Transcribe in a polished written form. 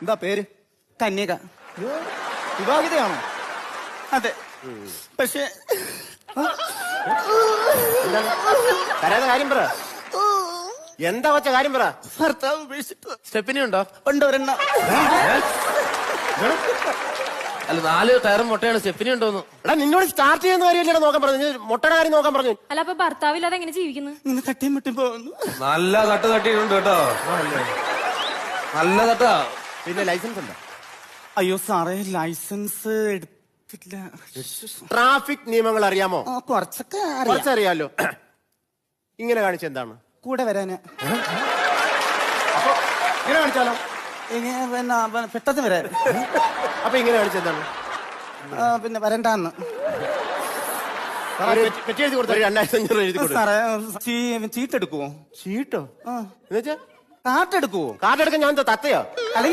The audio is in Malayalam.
എന്താ പേര്? കന്യക. വിവാഹിതയാണോ? അതെ. പക്ഷെ തരാതെ കാര്യം പറ. എന്താ വച്ച കാര്യം പറ. ഭർത്താവ് ഉപേക്ഷിച്ചിട്ട് സ്റ്റെപ്പിനി ഉണ്ടോ? ഉണ്ട് ഒരെണ്ണം. അല്ല 4 ടയറും മുട്ടയാണ്. സ്റ്റെപ്പിനി ഉണ്ടോന്ന്? എടാ നിന്നോട് സ്റ്റാർട്ട് ചെയ്യുന്ന കാര്യമല്ലേ നോക്കാൻ പറഞ്ഞു. മുട്ടയുടെ കാര്യം നോക്കാൻ പറഞ്ഞു. അല്ല അപ്പൊ ഭർത്താവില്ലാതെ എങ്ങനെ ജീവിക്കുന്നു? ഇങ്ങനെ തട്ടിയും മുട്ടിയും പോകുന്നു. നല്ല തട്ട് തട്ടിയിട്ടുണ്ട് കേട്ടോ. നല്ല തട്ടാ. പിന്നെ ലൈസൻസ് ഉണ്ടോ? അയ്യോ സാറേ, ലൈസൻസ് എടുത്തില്ല. ട്രാഫിക് നിയമങ്ങൾ അറിയാമോ? കുറച്ചൊക്കെ അറിയാം. കുറച്ചറിയാലോ. ഇങ്ങനെ കാണിച്ച എന്താണ്? കൂടെ വരാന്. ഇങ്ങനെ കാണിച്ചാലോ? പിന്നെ പെട്ടെന്ന് വരാൻ. അപ്പൊ ഇങ്ങനെ കാണിച്ച എന്താണ്? പിന്നെ വരണ്ടാന്ന്. പെറ്റി എഴുതി കൊടുത്ത 2500 എഴുതി കൊടുത്തു. സാറേ ചീട്ടെടുക്കുവോ? ചീട്ടോ? എന്നുവെച്ചാ കാട്ടെടുക്കുവോ? കാർഡ് എടുക്കാൻ ഞാൻ എന്താ തത്തയോ? അല്ലെങ്കിൽ